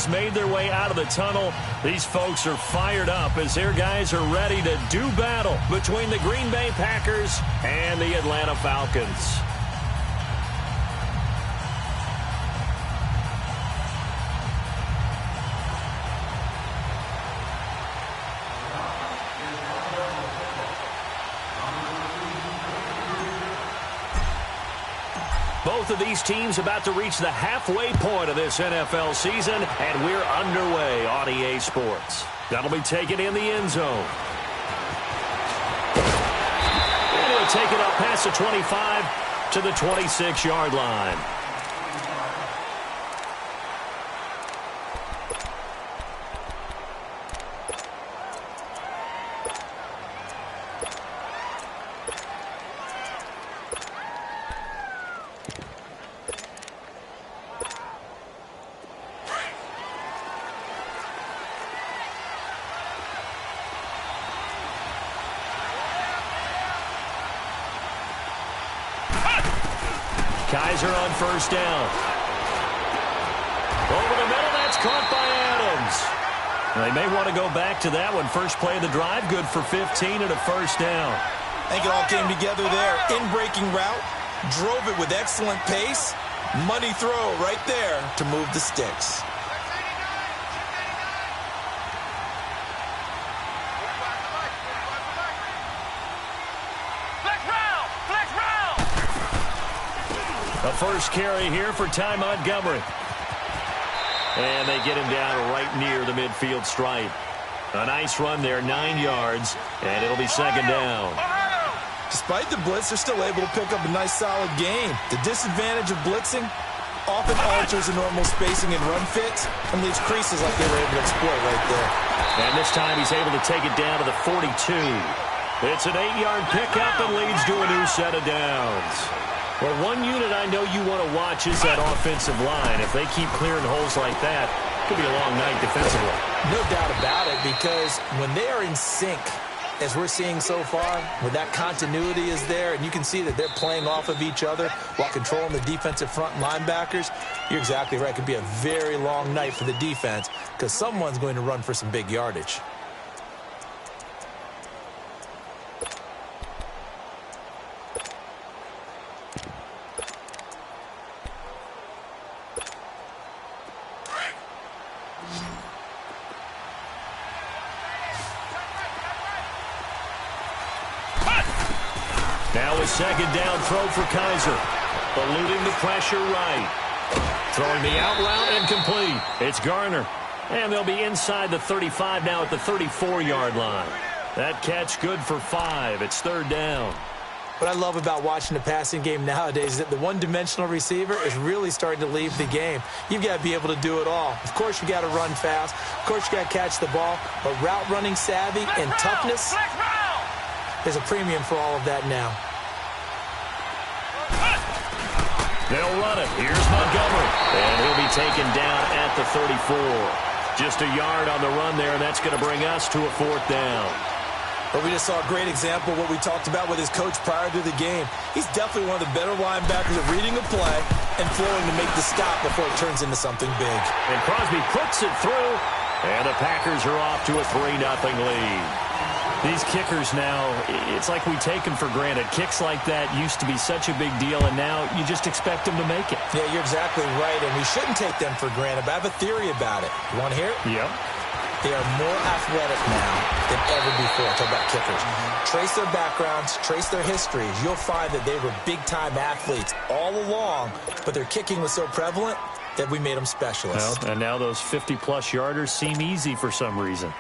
just made their way out of the tunnel. These folks are fired up as their guys are ready to do battle between the Green Bay Packers and the Atlanta Falcons. Both of these teams about to reach the halfway point of this NFL season, and we're underway on EA Sports. That'll be taken in the end zone. And he'll take it up past the 25 to the 26-yard line. Kaiser on first down. Over the middle, that's caught by Adams. They may want to go back to that one. First play of the drive, good for 15 and a first down. I think it all came together there. In-breaking route, drove it with excellent pace. Money throw right there to move the sticks. The first carry here for Ty Montgomery. And they get him down right near the midfield stripe. A nice run there, 9 yards, and it'll be second down. Despite the blitz, they're still able to pick up a nice, solid gain. The disadvantage of blitzing often alters the normal spacing and run fits and leaves creases like they were able to exploit right there. And this time he's able to take it down to the 42. It's an 8-yard pickup and leads to a new set of downs. Well, one unit I know you want to watch is that offensive line. If they keep clearing holes like that, it could be a long night defensively. No doubt about it, because when they are in sync, as we're seeing so far, where that continuity is there, and you can see that they're playing off of each other while controlling the defensive front linebackers, you're exactly right. It could be a very long night for the defense because someone's going to run for some big yardage. Now a second down throw for Kaiser. Eluding the pressure right. Throwing the out route and complete. It's Garner. And they'll be inside the 35 now at the 34-yard line. That catch good for 5. It's third down. What I love about watching the passing game nowadays is that the one-dimensional receiver is really starting to leave the game. You've got to be able to do it all. Of course, you got to run fast. Of course, you got to catch the ball. But route running savvy and toughness, there's a premium for all of that now. They'll run it. Here's Montgomery. And he'll be taken down at the 34. Just a yard on the run there, and that's going to bring us to a fourth down. But we just saw a great example of what we talked about with his coach prior to the game. He's definitely one of the better linebackers at reading a play and flowing to make the stop before it turns into something big. And Crosby puts it through, and the Packers are off to a 3-0 lead. These kickers now, it's like we take them for granted. Kicks like that used to be such a big deal, and now you just expect them to make it. Yeah, you're exactly right, and we shouldn't take them for granted, but I have a theory about it. You want to hear it? Yep. They are more athletic now than ever before. Talk about kickers. Trace their backgrounds, trace their histories. You'll find that they were big-time athletes all along, but their kicking was so prevalent that we made them specialists. Well, and now those 50-plus yarders seem easy for some reason.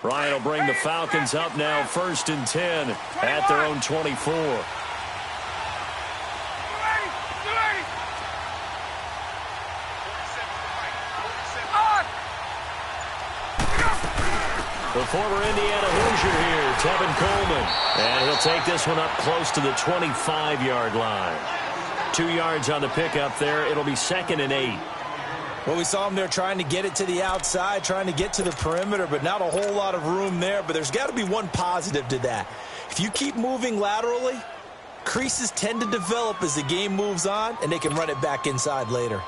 Ryan will bring the Falcons up now, 1st and 10 at their own 24. The former Indiana Hoosier here Tevin Coleman. And he'll take this one up close to the 25-yard line. 2 yards on the pickup there. It'll be 2nd and 8. Well, we saw him there trying to get it to the outside, trying to get to the perimeter, but not a whole lot of room there. But there's got to be one positive to that. If you keep moving laterally, creases tend to develop as the game moves on, and they can run it back inside later.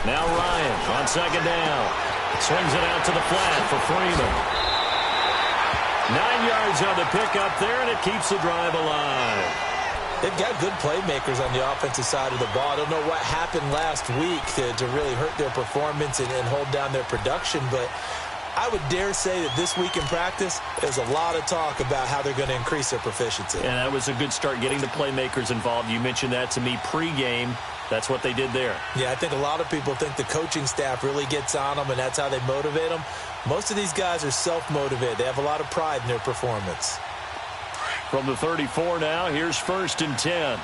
Now Ryan on 2nd down. Swings it out to the flat for Freeman. 9 yards on the pickup there, and it keeps the drive alive. They've got good playmakers on the offensive side of the ball. I don't know what happened last week to really hurt their performance and hold down their production, but I would dare say that this week in practice, there's a lot of talk about how they're going to increase their proficiency. And that was a good start, getting the playmakers involved. You mentioned that to me pregame. That's what they did there. Yeah, I think a lot of people think the coaching staff really gets on them, and that's how they motivate them. Most of these guys are self-motivated. They have a lot of pride in their performance. From the 34 now, here's 1st and 10.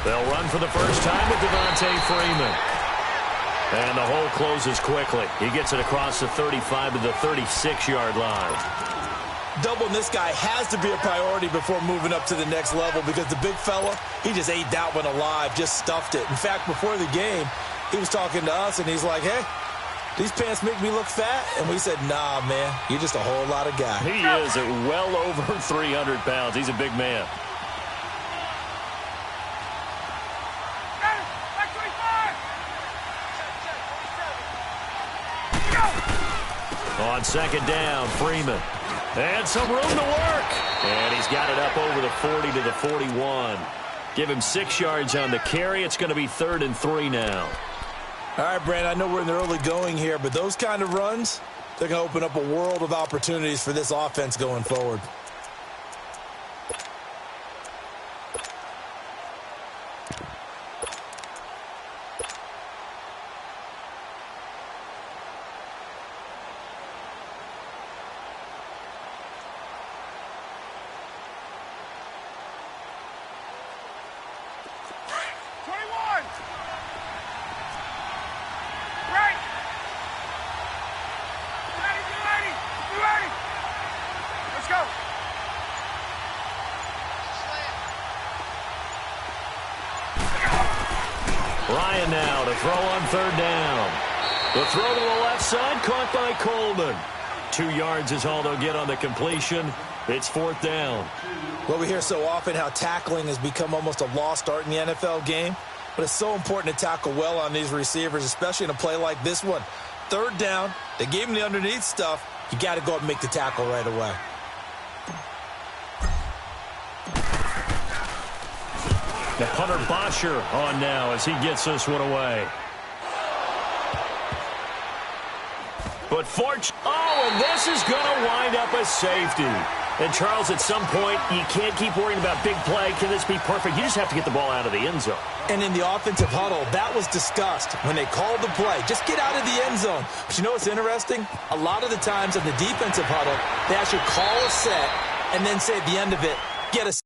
They'll run for the first time with Devontae Freeman. And the hole closes quickly. He gets it across the 35 to the 36-yard line. Doubling this guy has to be a priority before moving up to the next level, because the big fella, he just ate that one alive, just stuffed it. In fact, before the game, he was talking to us, and he's like, hey, these pants make me look fat? And we said, nah, man, you're just a whole lot of guy. He is at well over 300 pounds. He's a big man. On 2nd down, Freeman. And some room to work. And he's got it up over the 40 to the 41. Give him 6 yards on the carry. It's going to be 3rd and 3 now. All right, Brand, I know we're in the early going here, but those kind of runs, they're going to open up a world of opportunities for this offense going forward. Ryan now to throw on 3rd down. The throw to the left side, caught by Coleman. 2 yards is all they'll get on the completion. It's 4th down. Well, we hear so often how tackling has become almost a lost art in the NFL game, but it's so important to tackle well on these receivers, especially in a play like this one. 3rd down, they gave him the underneath stuff. You got to go up and make the tackle right away. The punter Bosher on now as he gets this one away. But and this is going to wind up a safety. And, Charles, at some point, you can't keep worrying about big play. Can this be perfect? You just have to get the ball out of the end zone. And in the offensive huddle, that was discussed when they called the play. Just get out of the end zone. But you know what's interesting? A lot of the times in the defensive huddle, they actually call a set and then say at the end of it, get a set.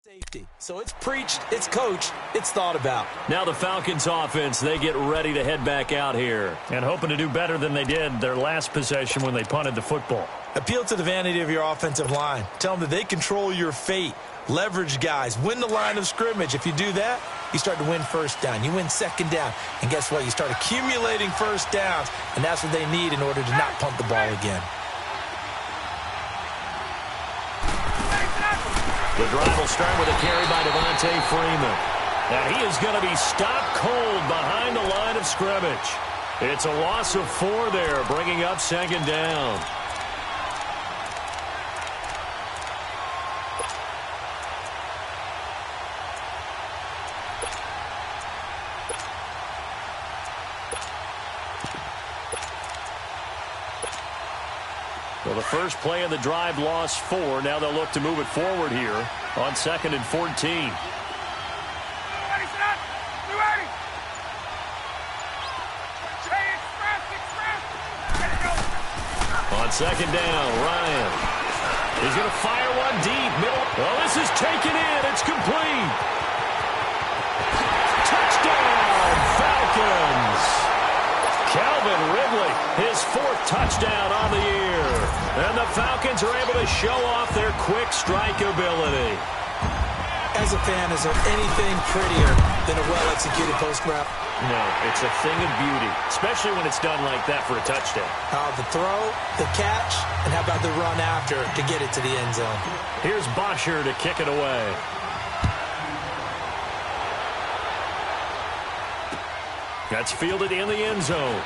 Safety. So it's preached, it's coached, it's thought about. Now the Falcons offense, they get ready to head back out here and hoping to do better than they did their last possession when they punted the football. Appeal to the vanity of your offensive line. Tell them that they control your fate. Leverage guys. Win the line of scrimmage. If you do that, you start to win 1st down. You win 2nd down. And guess what? You start accumulating 1st downs, and that's what they need in order to not punt the ball again. The drive will start with a carry by Devontae Freeman. And he is going to be stopped cold behind the line of scrimmage. It's a loss of 4 there, bringing up second down. Well, the first play of the drive lost 4. Now they'll look to move it forward here on 2nd and 14. On 2nd down, Ryan. He's going to fire one deep. Middle. Well, this is taken in. It's complete. Touchdown, Falcons. Calvin Ridley, his 4th touchdown on the year. And the Falcons are able to show off their quick strike ability. As a fan, is there anything prettier than a well-executed post route? No, it's a thing of beauty, especially when it's done like that for a touchdown. The throw, the catch, and how about the run after to get it to the end zone? Here's Bosher to kick it away. That's fielded in the end zone.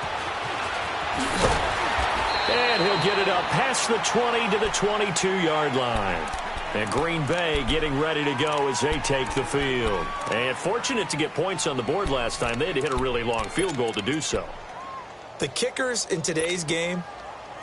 And he'll get it up past the 20 to the 22-yard line. And Green Bay getting ready to go as they take the field. And fortunate to get points on the board last time. They had to hit a really long field goal to do so. The kickers in today's game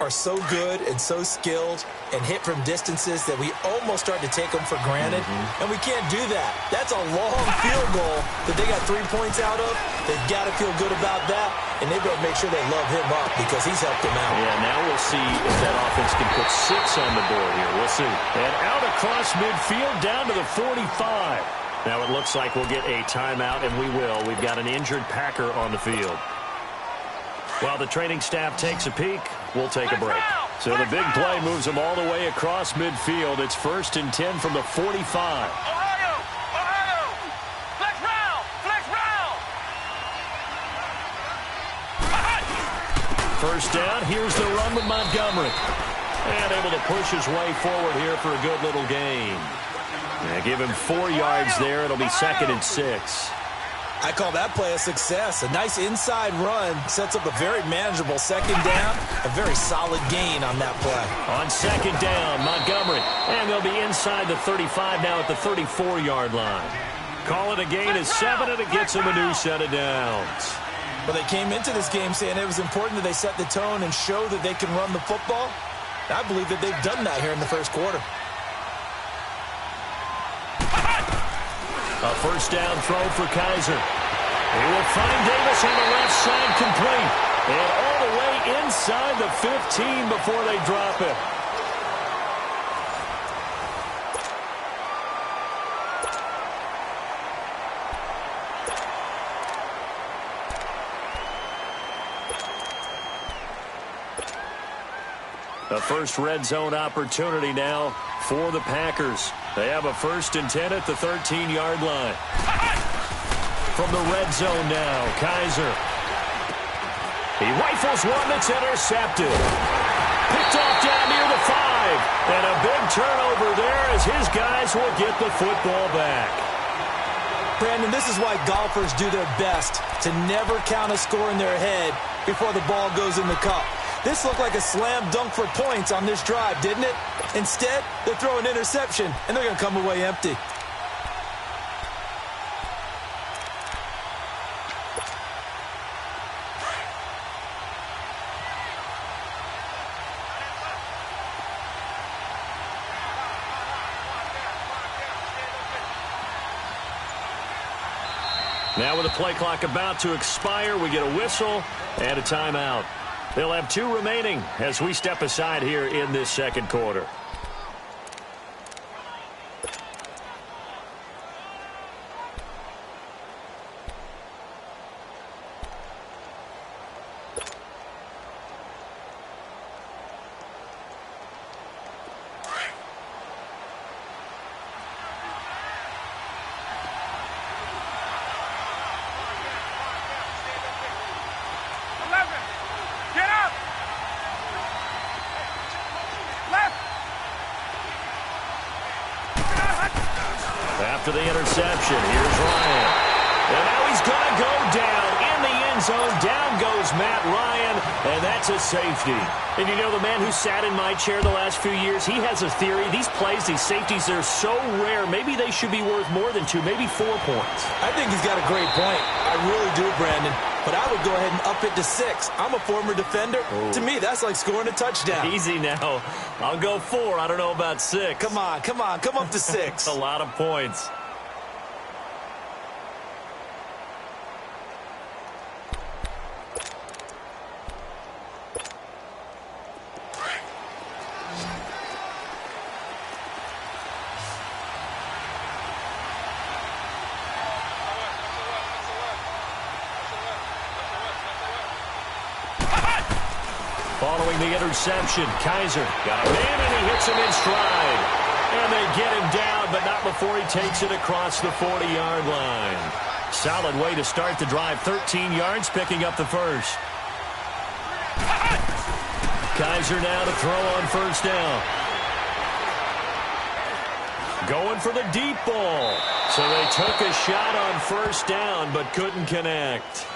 are so good and so skilled and hit from distances that we almost start to take them for granted. And we can't do that. That's a long field goal that they got 3 points out of. They've got to feel good about that, and they better make sure they love him up because he's helped them out. Yeah, now we'll see if that offense can put 6 on the board here. We'll see. And out across midfield down to the 45. Now it looks like we'll get a timeout, and we will. We've got an injured Packer on the field. While the training staff takes a peek, we'll take a break. So the big play moves them all the way across midfield. It's 1st and 10 from the 45. Ohio! Flex round! Flex round! First down, here's the run with Montgomery. And able to push his way forward here for a good little gain. And give him 4 yards there. It'll be 2nd and 6. I call that play a success. A nice inside run sets up a very manageable 2nd down. A very solid gain on that play. On 2nd down, Montgomery. And they'll be inside the 35 now at the 34-yard line. Call it a gain of 7, and it gets them a new set of downs. Well, they came into this game saying it was important that they set the tone and show that they can run the football. I believe that they've done that here in the first quarter. A first down throw for Kaiser. He will find Davis on the left side, complete. And all the way inside the 15 before they drop it. A first red zone opportunity now for the Packers. They have a 1st and 10 at the 13-yard line. From the red zone now, Kaiser. He rifles one that's intercepted. Picked off down near the 5. And a big turnover there as his guys will get the football back. Brandon, this is why golfers do their best to never count a score in their head before the ball goes in the cup. This looked like a slam dunk for points on this drive, didn't it? Instead, they throw an interception, and they're going to come away empty. Now with the play clock about to expire, we get a whistle and a timeout. They'll have 2 remaining as we step aside here in this second quarter. After the interception, here's Ryan. end zone. Down goes Matt Ryan, and that's a safety. And you know, the man who sat in my chair the last few years, he has a theory. These plays, these safeties, they're so rare. Maybe they should be worth more than 2, maybe 4 points. I think he's got a great point. I really do, Brandon. But I would go ahead and up it to 6. I'm a former defender. To me, that's like scoring a touchdown. Easy now. I'll go 4. I don't know about 6. Come on. Come up to 6. A lot of points. Following the interception, Kaiser got a man and he hits him in stride. And they get him down, but not before he takes it across the 40-yard line. Solid way to start the drive. 13 yards, picking up the first. Kaiser now to throw on first down. Going for the deep ball. So they took a shot on first down, but couldn't connect.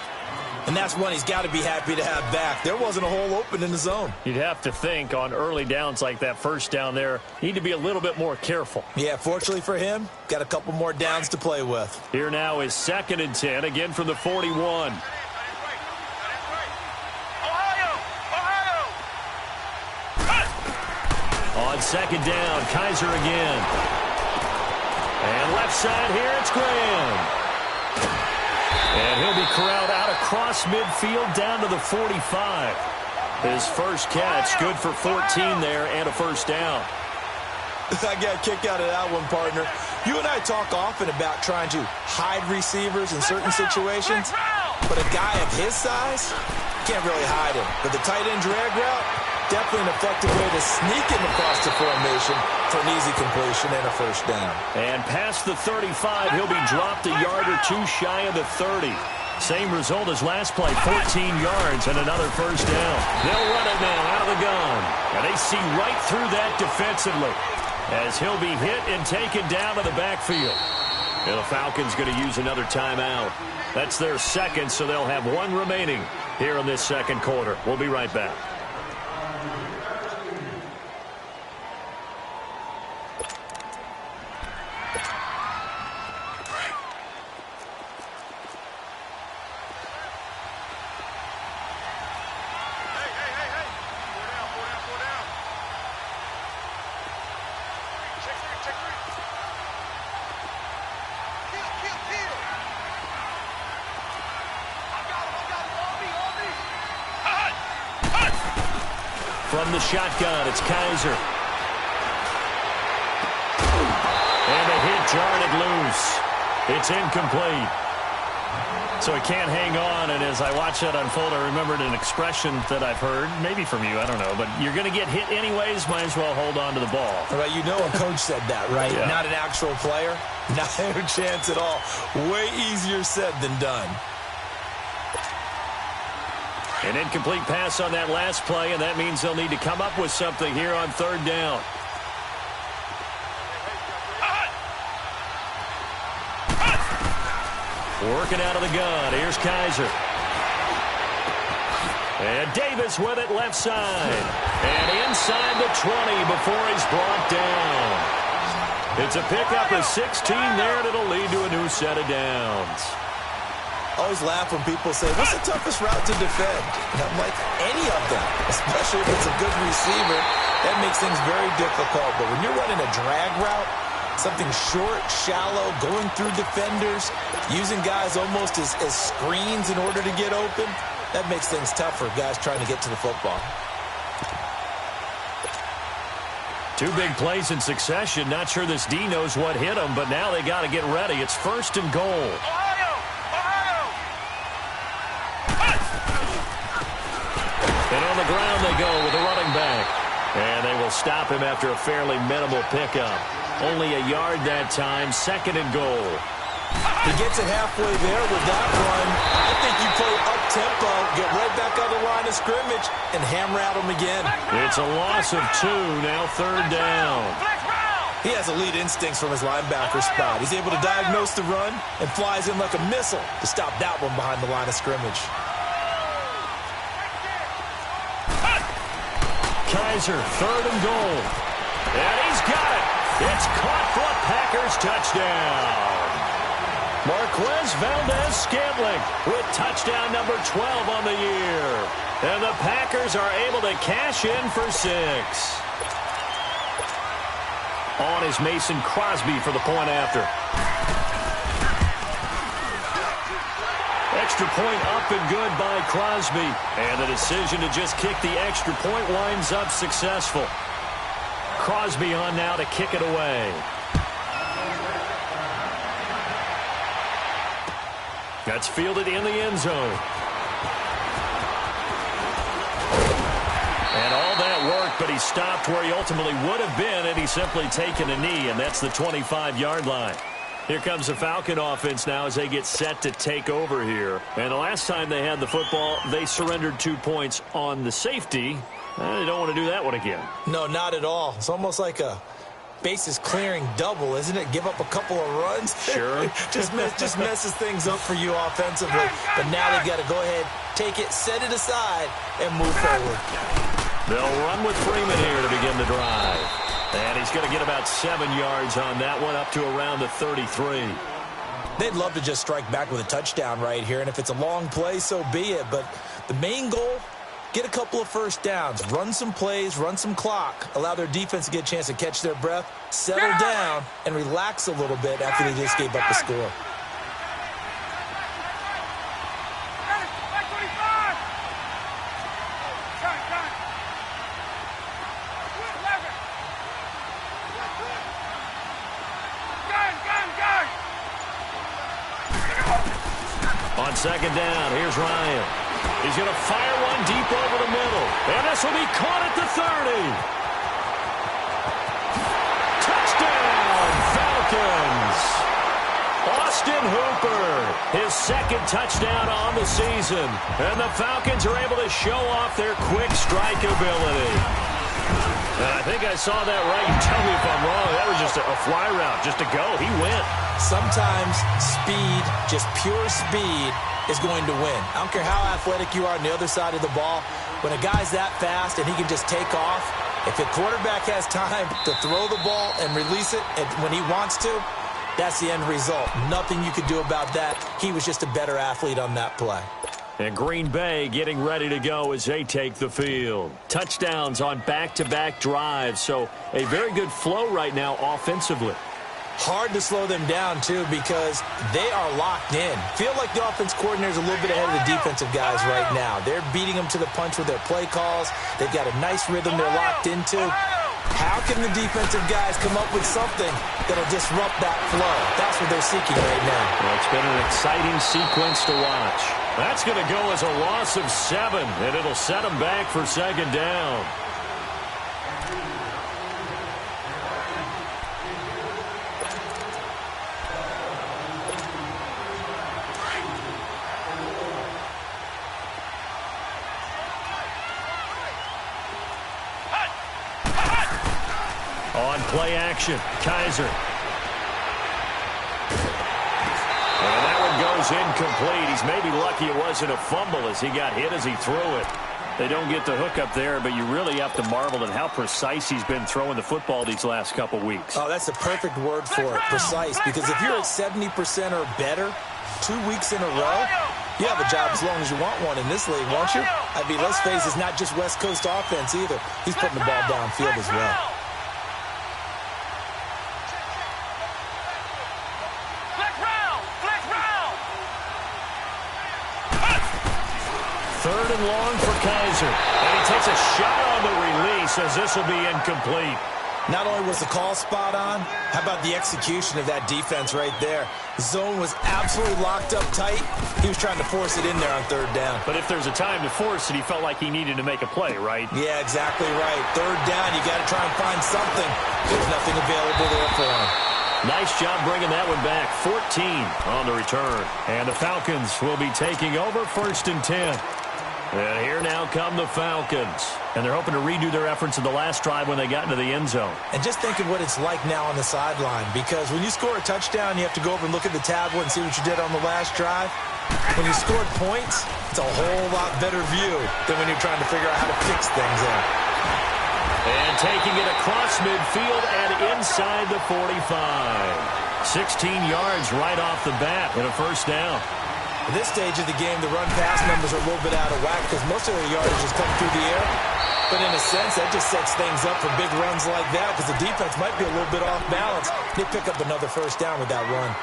And that's one he's got to be happy to have back. There wasn't a hole open in the zone. You'd have to think on early downs like that first down there, you need to be a little bit more careful. Yeah, fortunately for him, got a couple more downs to play with. Here now is 2nd and 10, again from the 41. On 2nd down, Kaiser again. And left side here, it's Graham. And he'll be corralled out across midfield down to the 45. His first catch, good for 14 there and a first down. I got a kick out of that one, partner. You and I talk often about trying to hide receivers in certain situations, but a guy of his size can't really hide him. But the tight end drag route, definitely an effective way to sneak him across the formation for an easy completion and a first down. And past the 35, he'll be dropped a yard or 2 shy of the 30. Same result as last play, 14 yards and another first down. They'll run it now out of the gun. And they see right through that defensively as he'll be hit and taken down to the backfield. And the Falcons going to use another timeout. That's their second, so they'll have 1 remaining here in this second quarter. We'll be right back. From the shotgun, it's Kaiser. And a hit jarred it loose. It's incomplete. So he can't hang on, and as I watch that unfold, I remembered an expression that I've heard, maybe from you, I don't know, but you're going to get hit anyways, might as well hold on to the ball. Right, you know a coach said that, right? Yeah. Not an actual player. Not a chance at all. Way easier said than done. An incomplete pass on that last play, and that means they'll need to come up with something here on 3rd down. Working out of the gun. Here's Kaiser. And Davis with it left side. And inside the 20 before he's brought down. It's a pickup of 16 there, and it'll lead to a new set of downs. Always laugh when people say, what's the toughest route to defend? And I'm like, any of them, especially if it's a good receiver. That makes things very difficult. But when you're running a drag route, something short, shallow, going through defenders, using guys almost as screens in order to get open, that makes things tough for guys trying to get to the football. 2 big plays in succession. Not sure this D knows what hit him, but now they got to get ready. It's 1st and goal. And on the ground they go with the running back. And they will stop him after a fairly minimal pickup. Only a yard that time, 2nd and goal. He gets it halfway there with that run. I think you play up-tempo, get right back on the line of scrimmage, and hammer at him again. It's a loss of 2, now 3rd down. He has elite instincts from his linebacker spot. He's able to diagnose the run and flies in like a missile to stop that one behind the line of scrimmage. Kaiser, 3rd and goal. And he's got it. It's caught for a Packers touchdown. Marquez Valdez-Scantling with touchdown number 12 on the year. And the Packers are able to cash in for 6. On is Mason Crosby for the point after. Extra point up and good by Crosby. And the decision to just kick the extra point winds up successful. Crosby on now to kick it away. That's fielded in the end zone. And all that work, but he stopped where he ultimately would have been had he simply taken a knee, and that's the 25-yard line. Here comes the Falcon offense now as they get set to take over here. And the last time they had the football, they surrendered 2 points on the safety. They don't want to do that one again. No, not at all. It's almost like a bases clearing double, isn't it? Give up a couple of runs. Sure. just messes things up for you offensively. But now they've got to go ahead, take it, set it aside, and move forward. They'll run with Freeman here to begin the drive. And he's going to get about 7 yards on that one, up to around the 33. They'd love to just strike back with a touchdown right here, and if it's a long play, so be it. But the main goal, get a couple of first downs, run some plays, run some clock, allow their defense to get a chance to catch their breath, settle down, and relax a little bit after they just gave up the score. On 2nd down, here's Ryan. He's going to fire one deep over the middle. And this will be caught at the 30. Touchdown, Falcons. Austin Hooper, his 2nd touchdown on the season. And the Falcons are able to show off their quick strike ability. And I think I saw that right. You tell me if I'm wrong. That was just a fly route, just to go. He went. Sometimes speed, just pure speed, is going to win. I don't care how athletic you are on the other side of the ball. When a guy's that fast and he can just take off, if the quarterback has time to throw the ball and release it when he wants to, that's the end result. Nothing you could do about that. He was just a better athlete on that play. And Green Bay getting ready to go as they take the field. Touchdowns on back-to-back drives, so a very good flow right now offensively. Hard to slow them down, too, because they are locked in. Feel like the offense coordinator is a little bit ahead of the defensive guys right now. They're beating them to the punch with their play calls. They've got a nice rhythm they're locked into. How can the defensive guys come up with something that'll disrupt that flow? That's what they're seeking right now. Well, it's been an exciting sequence to watch. That's going to go as a loss of 7, and it'll set them back for 2nd down. On play action, Kaiser. And that one goes incomplete. He's maybe lucky it wasn't a fumble as he got hit as he threw it. They don't get the hook up there, but you really have to marvel at how precise he's been throwing the football these last couple weeks. Oh, that's the perfect word for it, precise, because if you're at 70% or better 2 weeks in a row, you have a job as long as you want one in this league, won't you? I mean, let's face it, it's not just West Coast offense either. He's putting the ball downfield as well. Third and long for Kaiser. And he takes a shot on the release as this will be incomplete. Not only was the call spot on, how about the execution of that defense right there? Zone was absolutely locked up tight. He was trying to force it in there on 3rd down. But if there's a time to force it, he felt like he needed to make a play, right? Yeah, exactly right. 3rd down, you got to try and find something. There's nothing available there for him. Nice job bringing that one back. 14 on the return. And the Falcons will be taking over 1st and 10. And here now come the Falcons. And they're hoping to redo their efforts in the last drive when they got into the end zone. And just think of what it's like now on the sideline, because when you score a touchdown, you have to go over and look at the tablet and see what you did on the last drive. When you scored points, it's a whole lot better view than when you're trying to figure out how to fix things there. taking it across midfield and inside the 45. 16 yards right off the bat and a first down. At this stage of the game, the run-pass numbers are a little bit out of whack because most of their yardage has come through the air. But in a sense, that just sets things up for big runs like that because the defense might be a little bit off balance. They pick up another first down with that run.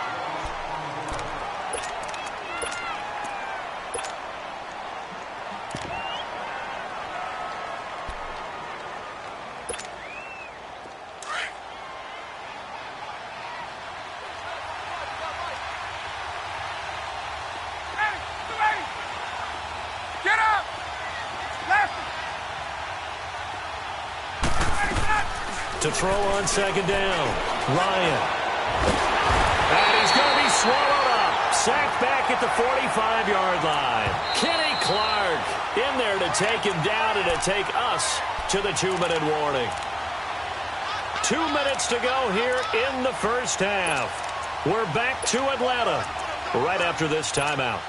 To throw on second down, Ryan. And he's going to be swallowed up. Sacked back at the 45-yard line. Kenny Clark in there to take him down and to take us to the 2-minute warning. 2 minutes to go here in the first half. We're back to Atlanta right after this timeout.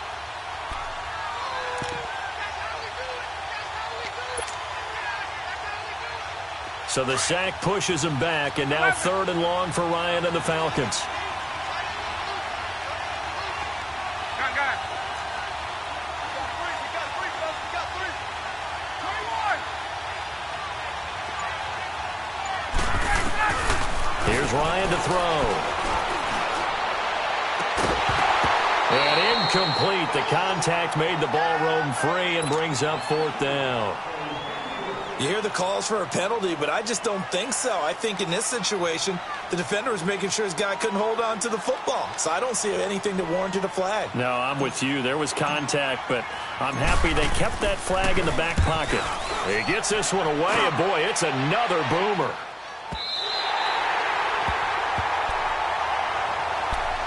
So the sack pushes him back, and now 3rd and long for Ryan and the Falcons. Here's Ryan to throw. And incomplete. The contact made the ball roam free and brings up 4th down. You hear the calls for a penalty, but I just don't think so. I think in this situation, the defender was making sure his guy couldn't hold on to the football. So I don't see anything that warranted a flag. No, I'm with you. There was contact, but I'm happy they kept that flag in the back pocket. He gets this one away, and boy, it's another boomer.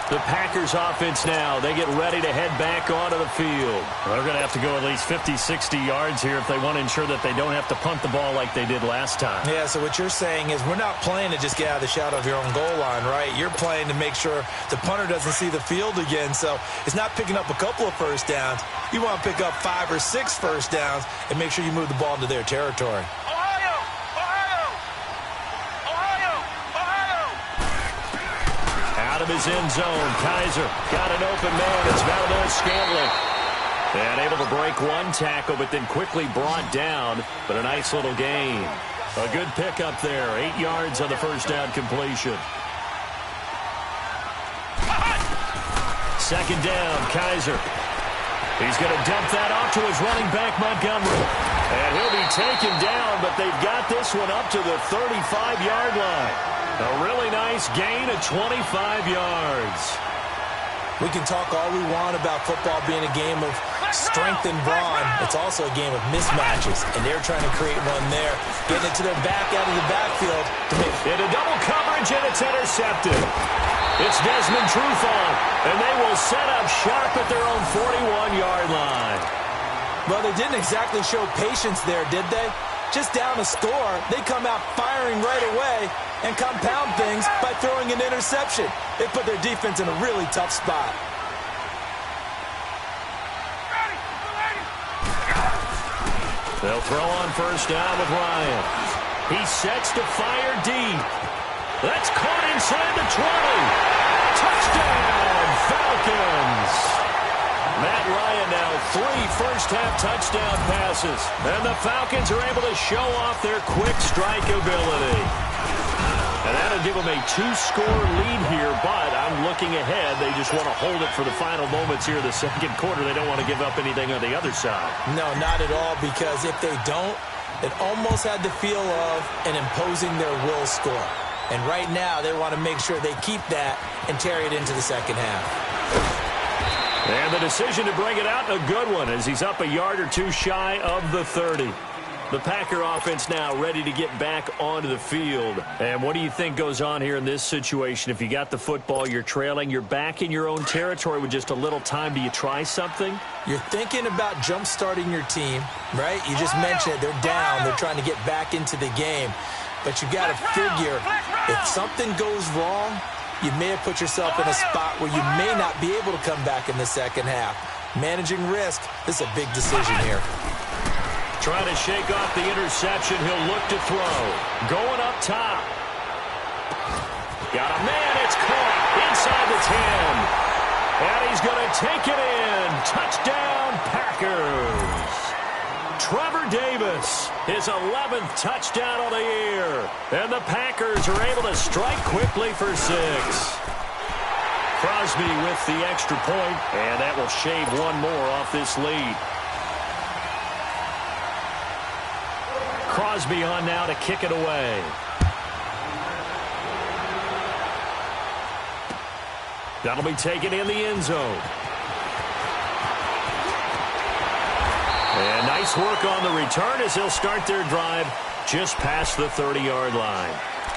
The Packers offense now, they get ready to head back onto the field. They're going to have to go at least 50, 60 yards here if they want to ensure that they don't have to punt the ball like they did last time. Yeah, so what you're saying is we're not playing to just get out of the shadow of your own goal line, right? You're playing to make sure the punter doesn't see the field again. So it's not picking up a couple of first downs. You want to pick up 5 or 6 first downs and make sure you move the ball into their territory. Out of his end zone, Kaiser got an open man. It's Valdez-Scantling. And able to break one tackle, but then quickly brought down. But a nice little gain. A good pickup there. 8 yards on the first down completion. Second down, Kaiser. He's going to dump that off to his running back, Montgomery. And he'll be taken down, but they've got this one up to the 35-yard line. A really nice gain of 25 yards. We can talk all we want about football being a game of strength and brawn. It's also a game of mismatches, and they're trying to create one there. Getting it to their back out of the backfield. Into double coverage, and it's intercepted. It's Desmond Trufant, and they will set up shop at their own 41-yard line. Well, they didn't exactly show patience there, did they? Just down a score, they come out firing right away and compound things by throwing an interception. They put their defense in a really tough spot. They'll throw on first down with Ryan. He sets to fire deep. That's caught inside the 20. Touchdown, Falcons. Matt Ryan now 3 first-half touchdown passes. And the Falcons are able to show off their quick strike ability. And that'll give them a 2-score lead here, but I'm looking ahead. They just want to hold it for the final moments here of the second quarter. They don't want to give up anything on the other side. No, not at all, because if they don't, it almost had the feel of an imposing their will score. And right now, they want to make sure they keep that and carry it into the second half. And the decision to bring it out, a good one, as he's up a yard or two shy of the 30. The Packer offense now ready to get back onto the field. And what do you think goes on here in this situation? If you got the football, you're trailing, you're back in your own territory with just a little time. Do you try something? You're thinking about jump-starting your team, right? You just mentioned it. They're down. They're trying to get back into the game. But you got to figure, if something goes wrong, you may have put yourself in a spot where you may not be able to come back in the second half. Managing risk, this is a big decision here. Trying to shake off the interception. He'll look to throw. Going up top. Got a man. It's caught inside the 10. And he's going to take it in. Touchdown, Packers. Trevor Davis, his 11th touchdown of the year. And the Packers are able to strike quickly for 6. Crosby with the extra point, and that will shave one more off this lead. Crosby on now to kick it away. That'll be taken in the end zone. And nice work on the return as they'll start their drive just past the 30-yard line.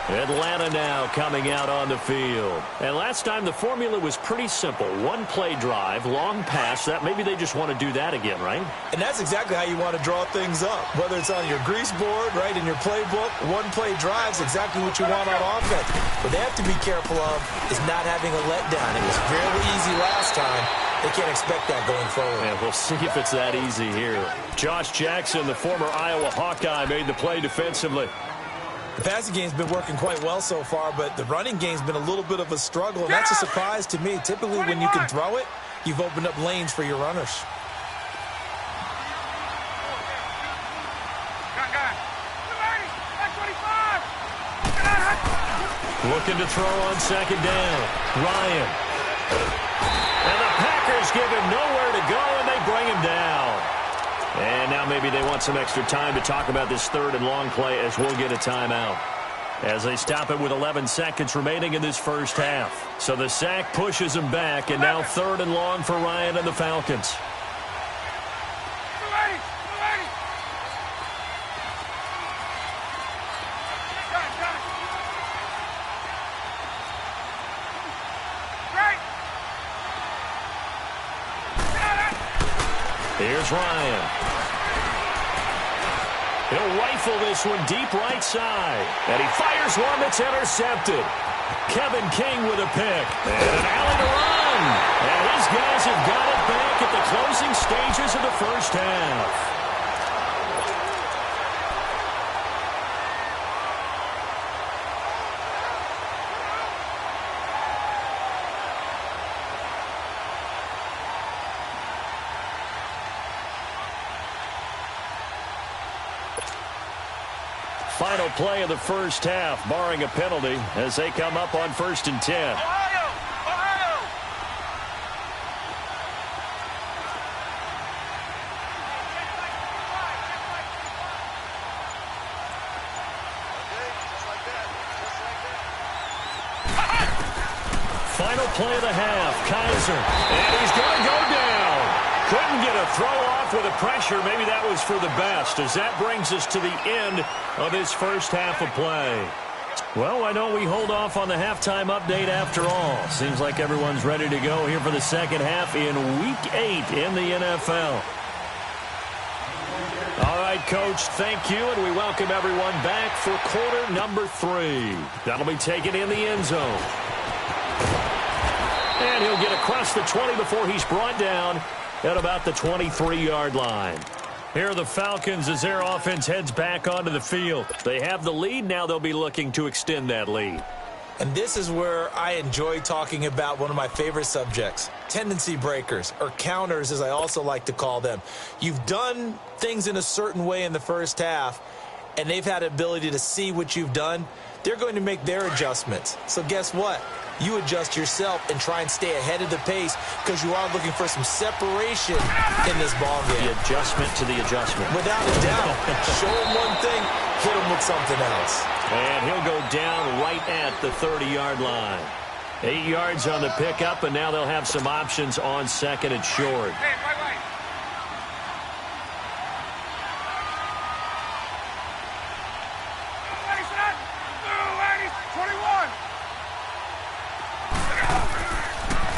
Atlanta now coming out on the field. And last time the formula was pretty simple. One-play drive, long pass. That maybe they just want to do that again, right? And that's exactly how you want to draw things up. Whether it's on your grease board, right, in your playbook, one-play drive's exactly what you want on offense. What they have to be careful of is not having a letdown. It was fairly easy last time. They can't expect that going forward. And we'll see if it's that easy here. Josh Jackson, the former Iowa Hawkeye, made the play defensively. The passing game's been working quite well so far, but the running game's been a little bit of a struggle, and that's a surprise to me. Typically, when you can throw it, you've opened up lanes for your runners. Looking to throw on second down. Ryan. And the Packers give him nowhere to go, and they bring him down. And now maybe they want some extra time to talk about this third and long play as we'll get a timeout. As they stop it with 11 seconds remaining in this first half. So the sack pushes them back, and now third and long for Ryan and the Falcons. Here's Ryan. He'll rifle this one deep right side. And he fires one that's intercepted. Kevin King with a pick. And an alley to run. And his guys have got it back at the closing stages of the first half. Final play of the first half, barring a penalty, as they come up on 1st and 10. Ohio! Ohio! Final play of the half, Kaiser. And he's going to go down. Couldn't get a throw off with the pressure. Maybe that was for the best, as that brings us to the end of this first half of play. Well, I know we hold off on the halftime update after all. Seems like everyone's ready to go here for the second half in Week 8 in the NFL. All right, Coach, thank you, and we welcome everyone back for quarter number 3. That'll be taken in the end zone. And he'll get across the 20 before he's brought down at about the 23-yard line. Here are the Falcons as their offense heads back onto the field. They have the lead. Now they'll be looking to extend that lead. And this is where I enjoy talking about one of my favorite subjects, tendency breakers, or counters as I also like to call them. You've done things in a certain way in the first half, and they've had the ability to see what you've done. They're going to make their adjustments. So guess what? You adjust yourself and try and stay ahead of the pace because you are looking for some separation in this ballgame. The adjustment to the adjustment. Without a doubt. Show him one thing, hit him with something else. And he'll go down right at the 30-yard line. 8 yards on the pickup, and now they'll have some options on second and short. Hey, right.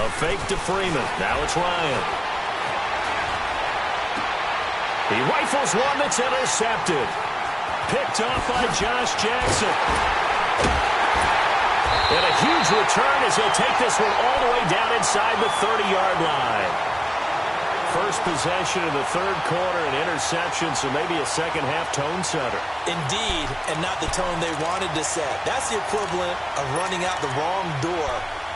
A fake to Freeman. Now it's Ryan. He rifles one that's intercepted. Picked off by Josh Jackson. And a huge return as he'll take this one all the way down inside the 30-yard line. first possession of the third quarter, an interception, so maybe a second-half tone setter. Indeed, and not the tone they wanted to set. That's the equivalent of running out the wrong door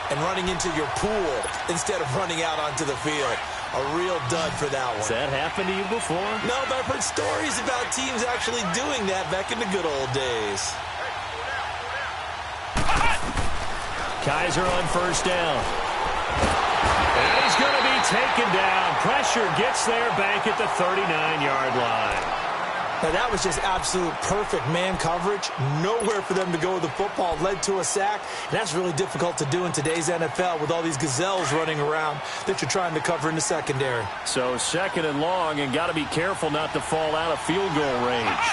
and running into your pool instead of running out onto the field. A real dud for that one. Has that happened to you before? No, but I've heard stories about teams actually doing that back in the good old days. Kaiser on first down. And he's going to be taken down. Pressure gets there back at the 39-yard line. Now, that was just absolute perfect man coverage. Nowhere for them to go with the football. Led to a sack. And that's really difficult to do in today's NFL with all these gazelles running around that you're trying to cover in the secondary. So second and long, and got to be careful not to fall out of field goal range.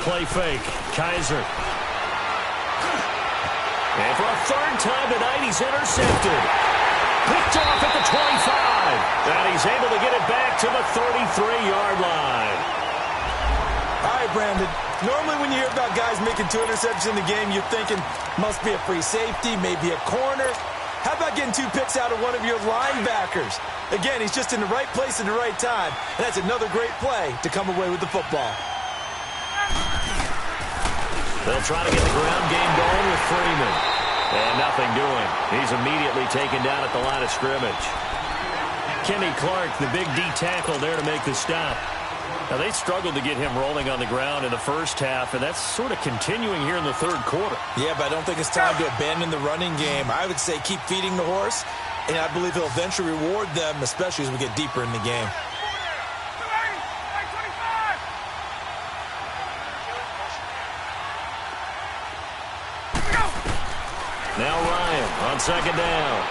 Play fake. Kaiser. And for a third time tonight, he's intercepted. Picked off at the 25. And he's able to get it back to the 33-yard line. All right, Brandon. Normally when you hear about guys making 2 interceptions in the game, you're thinking must be a free safety, maybe a corner. How about getting 2 picks out of one of your linebackers? Again, he's just in the right place at the right time. And that's another great play to come away with the football. They'll try to get the ground game going with Freeman. And nothing doing. He's immediately taken down at the line of scrimmage. Kenny Clark, the big D tackle there to make the stop. Now, they struggled to get him rolling on the ground in the first half, and that's sort of continuing here in the third quarter. Yeah, but I don't think it's time to abandon the running game. I would say keep feeding the horse, and I believe he'll eventually reward them, especially as we get deeper in the game. Now Ryan on second down.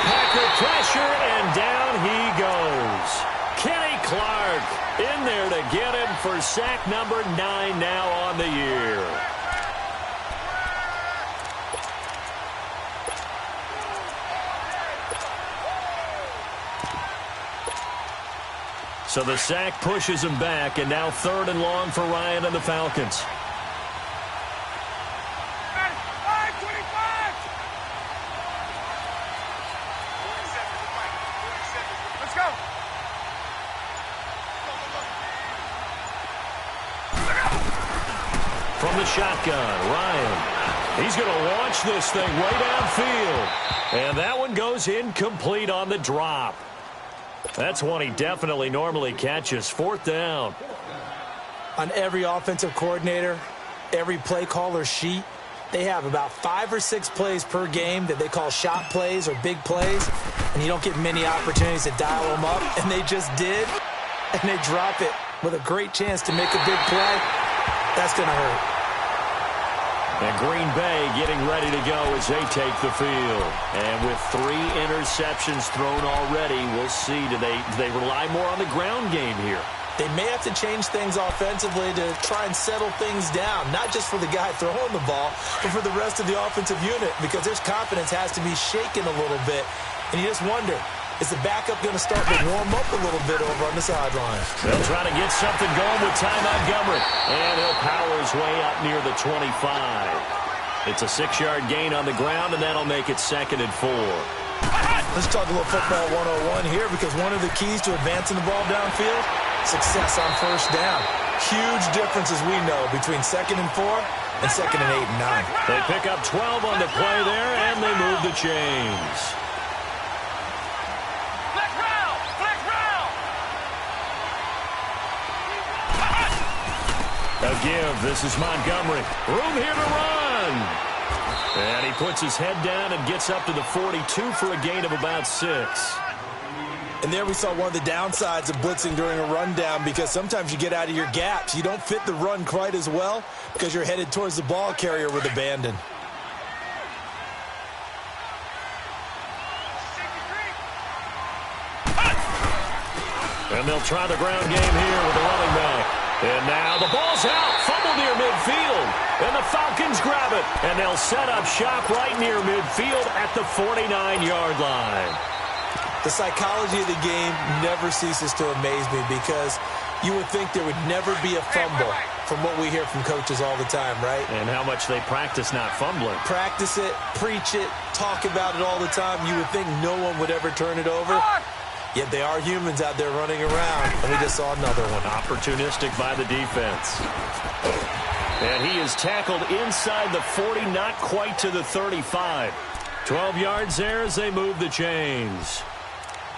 Packer pressure, and down he goes. Kenny Clark in there to get him for sack number 9 now on the year. So the sack pushes him back, and now third and long for Ryan and the Falcons. From the shotgun, Ryan. He's going to launch this thing way downfield. And that one goes incomplete on the drop. That's one he definitely normally catches. Fourth down. On every offensive coordinator, every play caller sheet, they have about 5 or 6 plays per game that they call shot plays or big plays. And you don't get many opportunities to dial them up. And they just did. And they drop it with a great chance to make a big play. That's going to hurt. And Green Bay getting ready to go as they take the field. And with 3 interceptions thrown already, we'll see. Do they rely more on the ground game here? They may have to change things offensively to try and settle things down, not just for the guy throwing the ball, but for the rest of the offensive unit, because their confidence has to be shaken a little bit. And you just wonder, is the backup going to start to warm up a little bit over on the sideline? They'll try to get something going with Ty Montgomery. And he'll power his way up near the 25. It's a 6-yard gain on the ground, and that'll make it 2nd and 4. Let's talk a little football 101 here, because one of the keys to advancing the ball downfield, success on first down. Huge difference, as we know, between 2nd and 4 and 2nd and 8 and 9. They pick up 12 on the play there, and they move the chains. A give. This is Montgomery. Room here to run. And he puts his head down and gets up to the 42 for a gain of about 6. And there we saw one of the downsides of blitzing during a rundown, because sometimes you get out of your gaps. You don't fit the run quite as well because you're headed towards the ball carrier with abandon. And they'll try the ground game here with the running back. And now the ball's out. Fumble near midfield. And the Falcons grab it. And they'll set up shop right near midfield at the 49-yard line. The psychology of the game never ceases to amaze me, because you would think there would never be a fumble from what we hear from coaches all the time, right? And how much they practice not fumbling. Practice it, preach it, talk about it all the time. You would think no one would ever turn it over. Yet they are humans out there running around, and we just saw another one. Opportunistic by the defense. And he is tackled inside the 40, not quite to the 35. 12 yards there as they move the chains.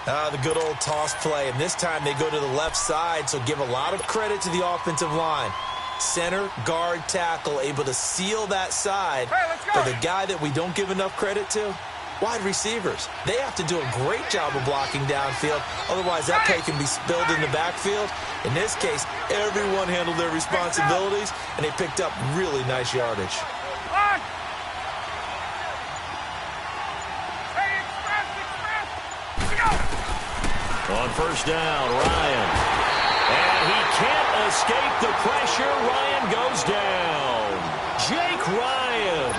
The good old toss play, and this time they go to the left side, so give a lot of credit to the offensive line. Center, guard, tackle, able to seal that side. But the guy that we don't give enough credit to, wide receivers. They have to do a great job of blocking downfield. Otherwise, that play can be spilled in the backfield. In this case, everyone handled their responsibilities, and they picked up really nice yardage. On first down, Ryan. And he can't escape the pressure. Ryan goes down. Jake Ryan.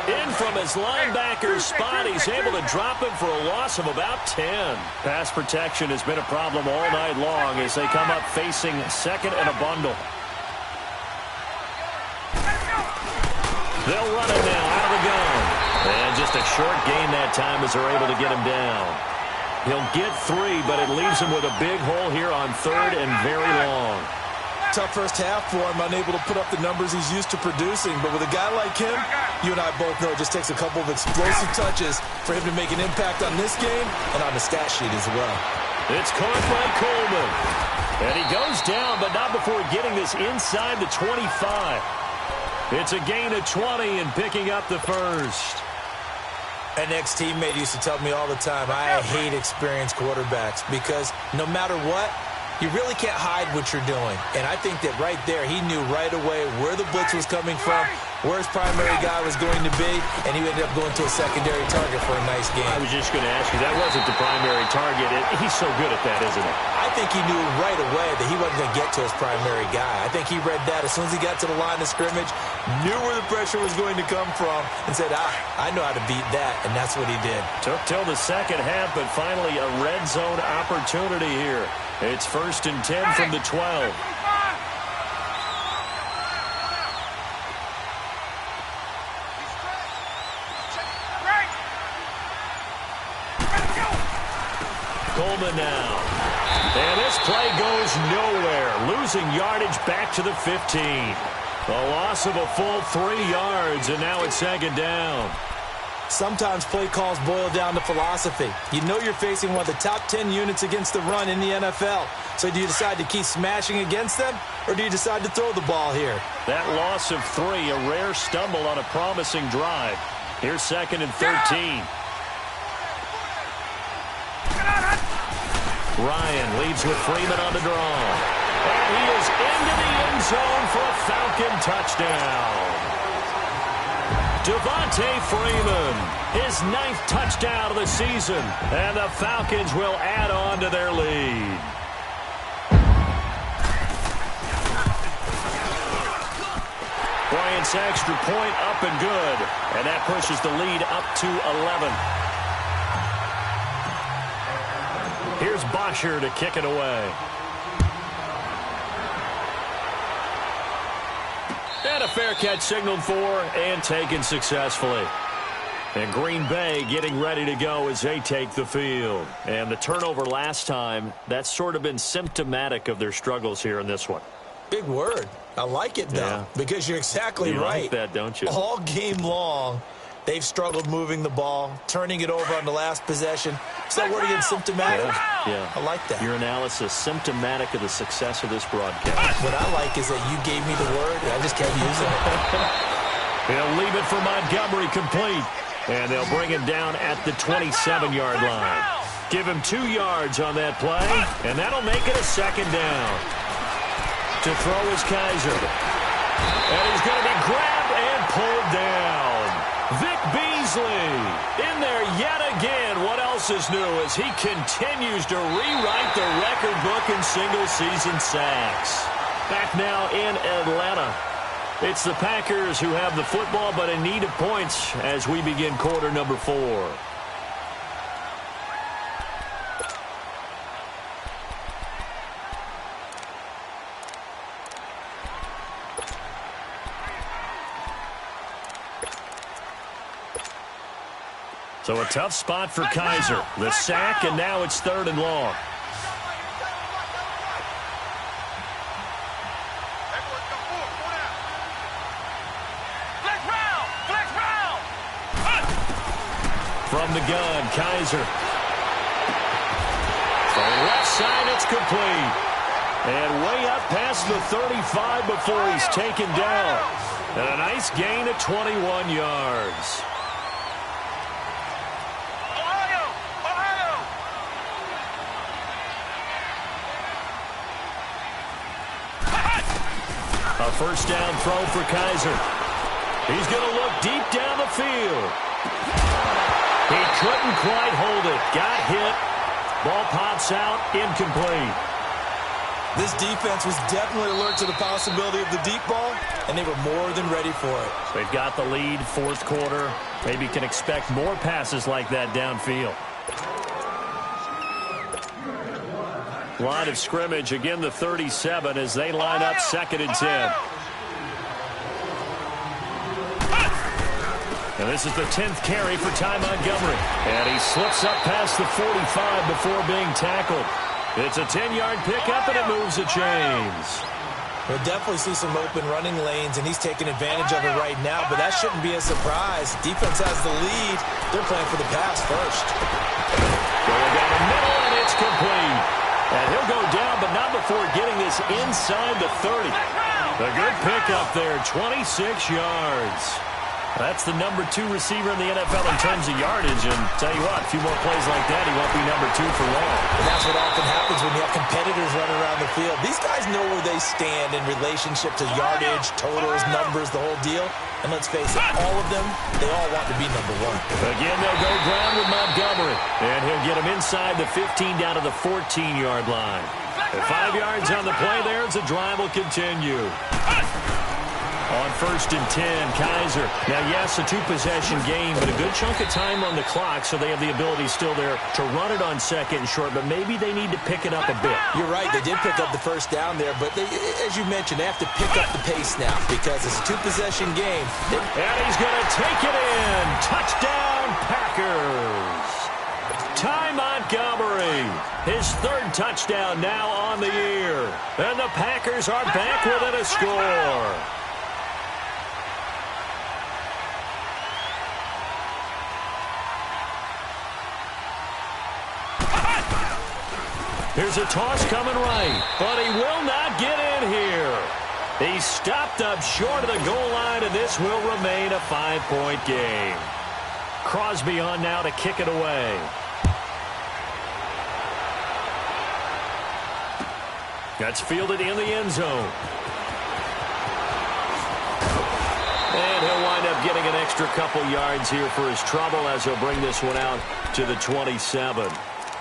In from his linebacker's spot. He's able to drop him for a loss of about 10. Pass protection has been a problem all night long as they come up facing second and a bundle. They'll run it now out of the gun. And just a short gain that time as they're able to get him down. He'll get 3, but it leaves him with a big hole here on third and very long. Tough first half for him, unable to put up the numbers he's used to producing. But with a guy like him, you and I both know it just takes a couple of explosive touches for him to make an impact on this game and on the stat sheet as well. It's caught by Coleman. And he goes down, but not before getting this inside the 25. It's a gain of 20 and picking up the first. An ex-teammate used to tell me all the time, I hate experienced quarterbacks because no matter what, you really can't hide what you're doing. And I think that right there, he knew right away where the blitz was coming from, where his primary guy was going to be, and he ended up going to a secondary target for a nice game. I was just going to ask you, that wasn't the primary target. He's so good at that, isn't he? I think he knew right away that he wasn't going to get to his primary guy. I think he read that as soon as he got to the line of scrimmage, knew where the pressure was going to come from, and said, I know how to beat that, and that's what he did. Took till the second half, but finally a red zone opportunity here. It's 1st and 10 from the 12. Coleman now. And this play goes nowhere. Losing yardage back to the 15. A loss of a full 3 yards, and now it's 2nd down. Sometimes play calls boil down to philosophy. You know you're facing one of the top 10 units against the run in the NFL. So do you decide to keep smashing against them, or do you decide to throw the ball here? That loss of 3, a rare stumble on a promising drive. Here's 2nd and 13. Ryan leads with Freeman on the draw. And he is into the end zone for a Falcon touchdown. Devontae Freeman, his 9th touchdown of the season, and the Falcons will add on to their lead. Bryant's extra point up and good, and that pushes the lead up to 11. Here's Bosher to kick it away. And a fair catch signaled for and taken successfully. And Green Bay getting ready to go as they take the field. And the turnover last time, that's sort of been symptomatic of their struggles here in this one. Big word. I like it, though, because you're exactly right. You like that, don't you? All game long, they've struggled moving the ball, turning it over on the last possession. Is that word again, symptomatic? Yeah. I like that. Your analysis, symptomatic of the success of this broadcast. What I like is that you gave me the word, and I just kept using it. He'll leave it for Montgomery complete. And they'll bring him down at the 27-yard line. Give him 2 yards on that play, and that'll make it a 2nd down. To throw is Kaiser. And he's going to be grabbed and pulled down. Vic Beasley in there yet again. What else is new as he continues to rewrite the record book in single-season sacks. Back now in Atlanta. It's the Packers who have the football, but in need of points as we begin quarter number 4. So a tough spot for Kaiser. The sack, and now it's 3rd and long. From the gun, Kaiser. From the left side, it's complete. And way up past the 35 before he's taken down. And a nice gain of 21 yards. A first down throw for Kaiser. He's going to look deep down the field. He couldn't quite hold it. Got hit. Ball pops out. Incomplete. This defense was definitely alert to the possibility of the deep ball, and they were more than ready for it. They've got the lead, 4th quarter. Maybe can expect more passes like that downfield. Line of scrimmage, again the 37 as they line up 2nd and 10. And this is the 10th carry for Ty Montgomery. And he slips up past the 45 before being tackled. It's a 10-yard pickup, and it moves the chains. We'll definitely see some open running lanes, and he's taking advantage of it right now, but that shouldn't be a surprise. Defense has the lead. They're playing for the pass first. Going down the middle, and it's complete. And he'll go down, but not before getting this inside the 30. A good pickup there, 26 yards. That's the number 2 receiver in the NFL in terms of yardage. And tell you what, a few more plays like that, he won't be number 2 for long. And that's what often happens when you have competitors running around the field. These guys know where they stand in relationship to yardage, totals, numbers, the whole deal. And let's face it, all of them, they all want to be number 1. Again, they'll go ground with Montgomery. And he'll get him inside the 15 down to the 14-yard line. And 5 yards on the play there as the drive will continue. On 1st and 10, Kaiser. Now, yes, a 2-possession game, but a good chunk of time on the clock, so they have the ability still there to run it on 2nd and short, but maybe they need to pick it up a bit. You're right. They did pick up the first down there, but they, as you mentioned, they have to pick up the pace now because it's a 2-possession game. And he's going to take it in. Touchdown, Packers. Ty Montgomery, his 3rd touchdown now on the year. And the Packers are back within a score. Here's a toss coming right, but he will not get in here. He stopped up short of the goal line, and this will remain a 5-point game. Crosby on now to kick it away. That's fielded in the end zone. And he'll wind up getting an extra couple yards here for his trouble as he'll bring this one out to the 27.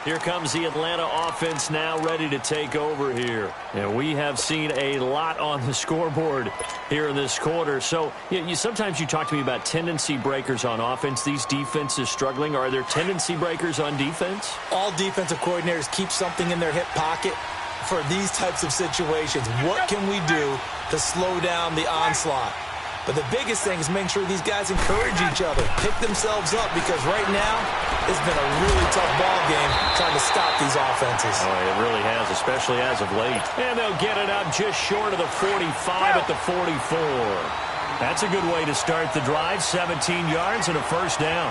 Here comes the Atlanta offense now ready to take over here. And we have seen a lot on the scoreboard here in this quarter. So sometimes you talk to me about tendency breakers on offense. These defenses struggling. Are there tendency breakers on defense? All defensive coordinators keep something in their hip pocket for these types of situations. What can we do to slow down the onslaught? But the biggest thing is make sure these guys encourage each other, pick themselves up, because right now it's been a really tough ball game trying to stop these offenses. Oh, it really has, especially as of late. And they'll get it up just short of the 45 at the 44. That's a good way to start the drive, 17 yards and a first down.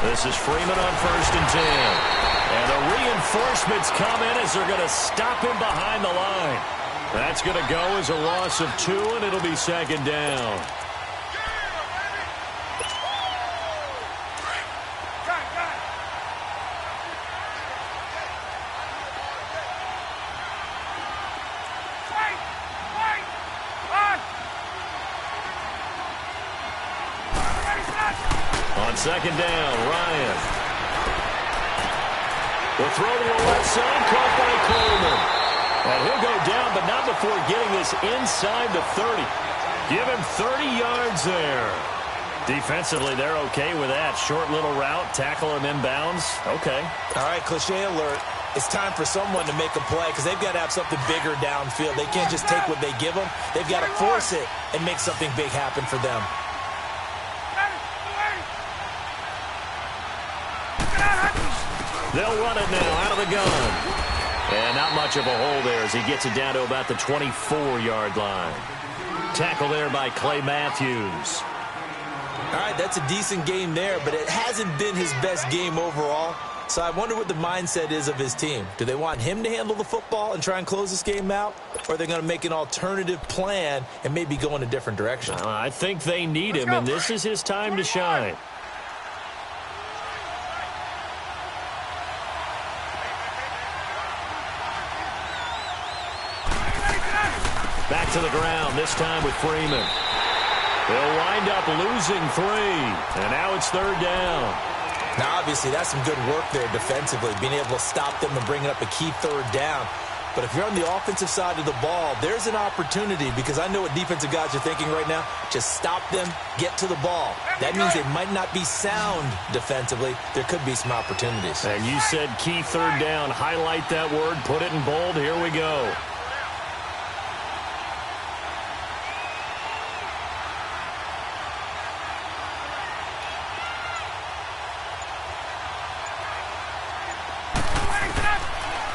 This is Freeman on 1st and 10. And the reinforcements come in as they're going to stop him behind the line. That's going to go as a loss of 2, and it'll be 2nd down. On 2nd down, Ryan. The throw to the left side, caught by Coleman. And he'll go down, but not before getting this inside the 30. Give him 30 yards there. Defensively, they're okay with that. Short little route, tackle him inbounds. Okay. All right, cliche alert. It's time for someone to make a play because they've got to have something bigger downfield. They can't just take what they give them. They've got to force it and make something big happen for them. They'll run it now out of the gun. And not much of a hole there as he gets it down to about the 24-yard line. Tackle there by Clay Matthews. All right, that's a decent game there, but it hasn't been his best game overall. So I wonder what the mindset is of his team. Do they want him to handle the football and try and close this game out? Or are they going to make an alternative plan and maybe go in a different direction? I think they need him, and this is his time to shine. Back to the ground, this time with Freeman. They'll wind up losing 3, and now it's 3rd down. Now, obviously, that's some good work there defensively, being able to stop them and bringing up a key 3rd down. But if you're on the offensive side of the ball, there's an opportunity because I know what defensive guys are thinking right now. Just stop them, get to the ball. That means they might not be sound defensively. There could be some opportunities. And you said key 3rd down. Highlight that word, put it in bold. Here we go.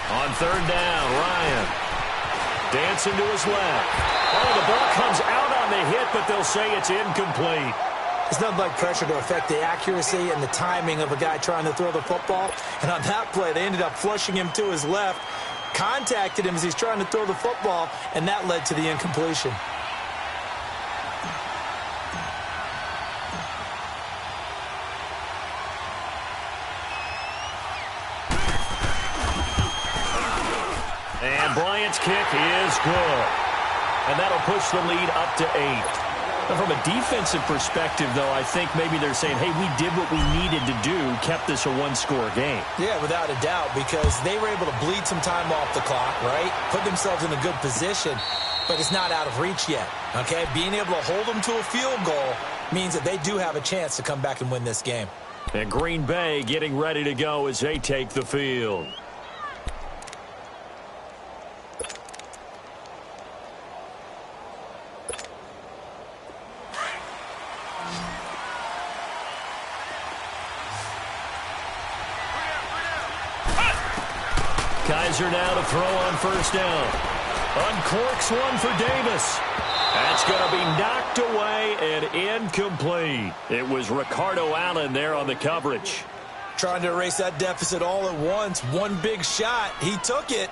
On 3rd down, Ryan. Dancing to his left. Oh, the ball comes out on the hit, but they'll say it's incomplete. It's nothing like pressure to affect the accuracy and the timing of a guy trying to throw the football. And on that play, they ended up flushing him to his left, contacted him as he's trying to throw the football, and that led to the incompletion. And Bryant's kick is good. And that'll push the lead up to 8. Now, from a defensive perspective, though, I think maybe they're saying, hey, we did what we needed to do, kept this a 1-score game. Yeah, without a doubt, because they were able to bleed some time off the clock, right? Put themselves in a good position, but it's not out of reach yet, okay? Being able to hold them to a field goal means that they do have a chance to come back and win this game. And Green Bay getting ready to go as they take the field. Kaiser now to throw on 1st down. Uncorks one for Davis. That's going to be knocked away and incomplete. It was Ricardo Allen there on the coverage. Trying to erase that deficit all at once. One big shot. He took it.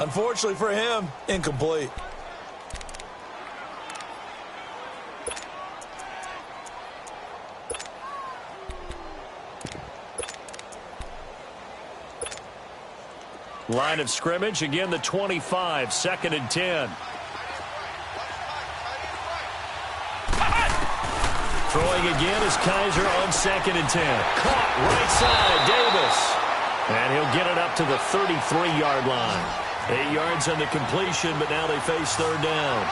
Unfortunately for him, incomplete. Line of scrimmage, again the 25, 2nd and 10. Throwing again is Kaiser on 2nd and 10. Caught right side, Davis. And he'll get it up to the 33-yard line. 8 yards on the completion, but now they face 3rd down.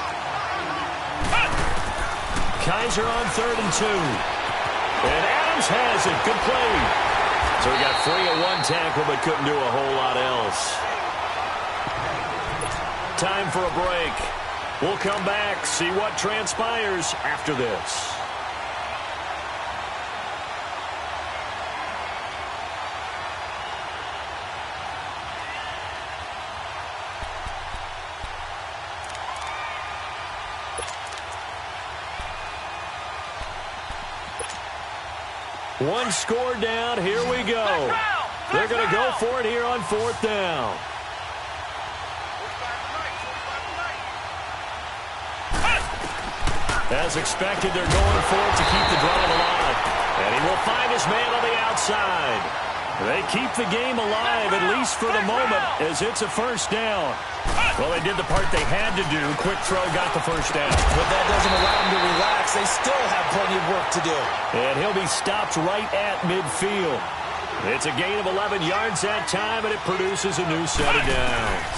Kaiser on 3rd and 2. And Adams has it, complete. So he got free of 1 tackle, but couldn't do a whole lot else. Time for a break. We'll come back, see what transpires after this. One score down. Here we go. They're going to go for it here on 4th down. As expected, they're going for it to keep the drive alive. And he will find his man on the outside. They keep the game alive, at least for the moment, as it's a 1st down. Well, they did the part they had to do. Quick throw got the 1st down. But that doesn't allow them to relax. They still have plenty of work to do. And he'll be stopped right at midfield. It's a gain of 11 yards that time, and it produces a new set of downs.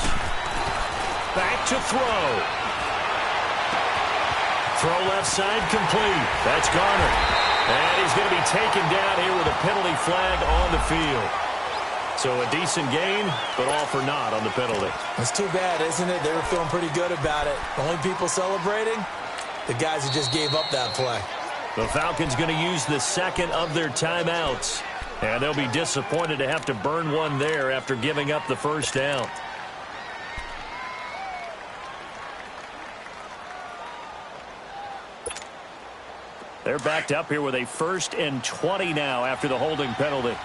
Back to throw. Throw left side complete. That's Garner. And he's going to be taken down here with a penalty flag on the field. So a decent gain, but all for naught on the penalty. It's too bad, isn't it? They were feeling pretty good about it. Only people celebrating, the guys who just gave up that play. The Falcons going to use the 2nd of their timeouts. And they'll be disappointed to have to burn one there after giving up the first down. They're backed up here with a 1st and 20 now after the holding penalty.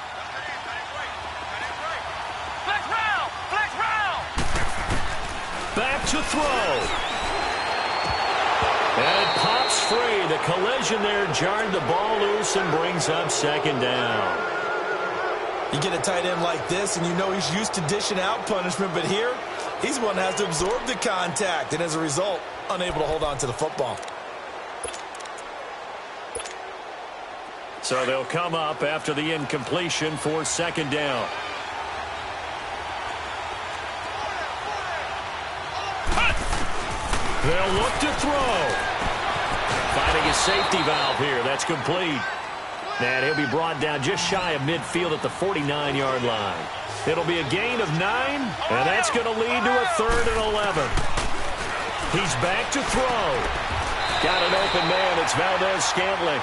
Flex round! Flex round! Back to throw. And it pops free. The collision there jarred the ball loose and brings up 2nd down. You get a tight end like this, and you know he's used to dishing out punishment, but here, he's one that has to absorb the contact, and as a result, unable to hold on to the football. So they'll come up after the incompletion for 2nd down. They'll look to throw. Finding a safety valve here. That's complete. And he'll be brought down just shy of midfield at the 49-yard line. It'll be a gain of 9, and that's going to lead to a 3rd and 11. He's back to throw. Got an open man. It's Valdez-Scantling.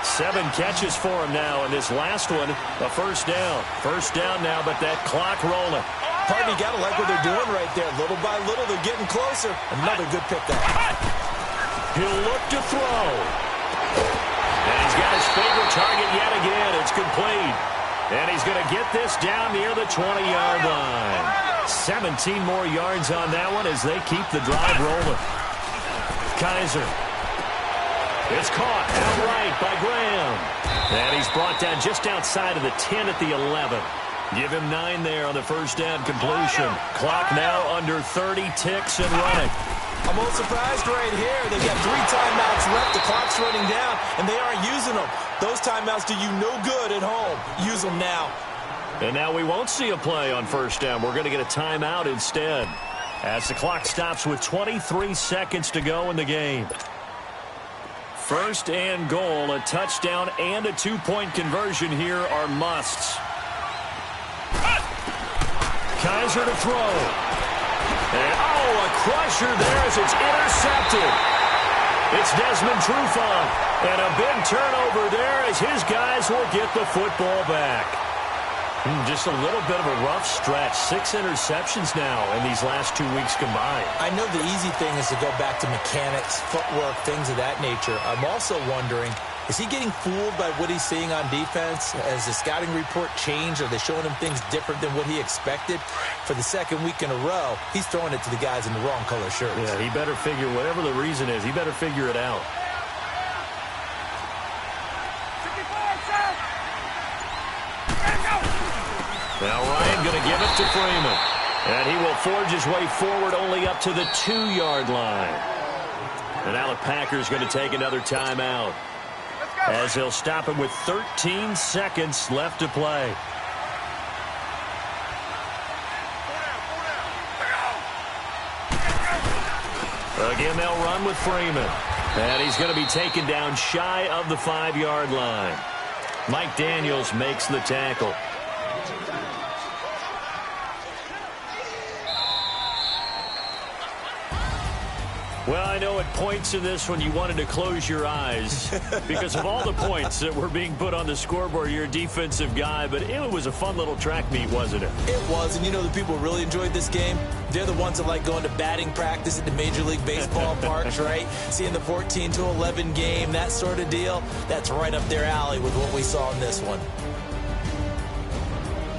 7 catches for him now, and this last one, a 1st down. 1st down now, but that clock rolling. Partner, you got to like what they're doing right there. Little by little, they're getting closer. Another good pick there. He'll look to throw. And he's got his favorite target yet again. It's complete. And he's going to get this down near the 20-yard line. 17 more yards on that one as they keep the drive rolling. Kaiser. It's caught outright by Graham. And he's brought down just outside of the 10 at the 11. Give him 9 there on the 1st down completion. Clock now under 30, ticks and running. I'm a little surprised right here. They've got 3 timeouts left. The clock's running down, and they aren't using them. Those timeouts do you no good at home. Use them now. And now we won't see a play on 1st down. We're going to get a timeout instead as the clock stops with 23 seconds to go in the game. 1st and goal, a touchdown and a 2-point conversion here are musts. Kaiser to throw. And, a crusher there as it's intercepted. It's Desmond Trufant. And a big turnover there as his guys will get the football back. Just a little bit of a rough stretch. 6 interceptions now in these last 2 weeks combined. I know the easy thing is to go back to mechanics, footwork, things of that nature. I'm also wondering, is he getting fooled by what he's seeing on defense? Has the scouting report changed? Are they showing him things different than what he expected? For the 2nd week in a row, he's throwing it to the guys in the wrong color shirts. Yeah, he better figure, whatever the reason is, he better figure it out. Now Ryan going to give it to Freeman. And he will forge his way forward only up to the 2-yard line. And now the Packers going to take another timeout, as they'll stop him with 13 seconds left to play. Again, they'll run with Freeman. And he's going to be taken down shy of the 5-yard line. Mike Daniels makes the tackle. Well, I know at points in this one you wanted to close your eyes because of all the points that were being put on the scoreboard. You're a defensive guy, but it was a fun little track meet, wasn't it? It was, and you know the people who really enjoyed this game? They're the ones that like going to batting practice at the Major League Baseball parks, right? Seeing the 14-11 game, that sort of deal. That's right up their alley with what we saw in this one.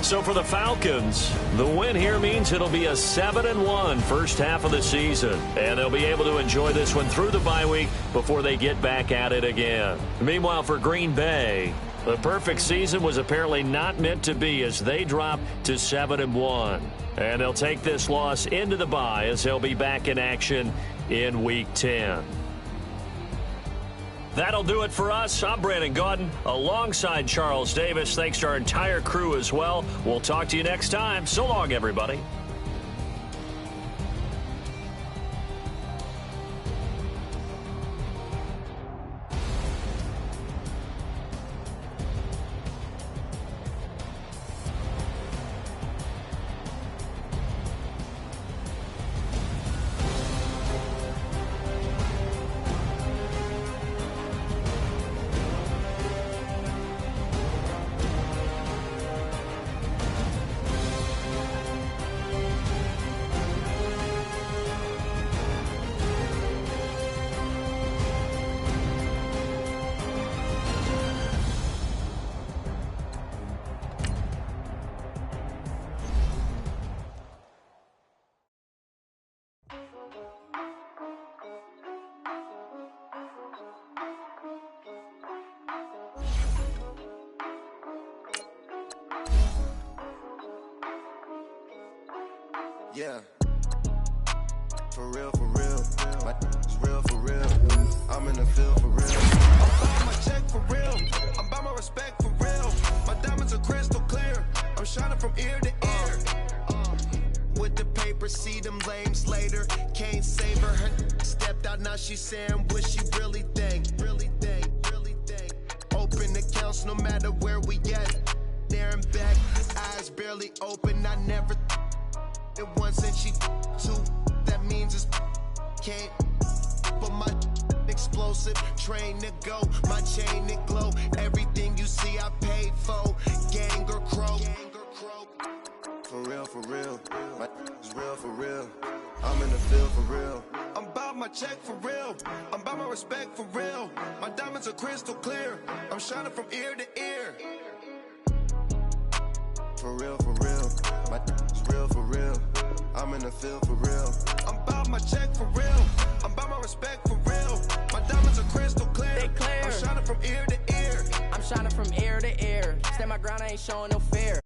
So for the Falcons, the win here means it'll be a 7-1 first half of the season. And they'll be able to enjoy this one through the bye week before they get back at it again. Meanwhile, for Green Bay, the perfect season was apparently not meant to be as they drop to 7-1. And they'll take this loss into the bye as they'll be back in action in Week 10. That'll do it for us. I'm Brandon Gaudin alongside Charles Davis. Thanks to our entire crew as well. We'll talk to you next time. So long, everybody. For real, my is real for real. I'm in the field for real. I'm buying my check for real. I'm buying my respect for real. My diamonds are crystal clear. I'm shining from ear to ear. With the paper, see them lames later. Can't save her. Her stepped out, now she's saying what she really think. Really think. Open accounts no matter where we at. There and back, eyes barely open. I never it once and she two. That means it's can't. But my explosive train to go, my chain to glow. Everything you see I paid for. Gang or crow. For real, my is real for real. I'm in the field for real. I'm about my check for real. I'm about my respect for real. My diamonds are crystal clear. I'm shining from ear to ear. For real, my is real for real. I'm in the field for real. I'm about my check for real. I'm about my respect for real. My diamonds are crystal clear. They clear. I'm shining from ear to ear. I'm shining from ear to ear. Stand my ground, I ain't showing no fear.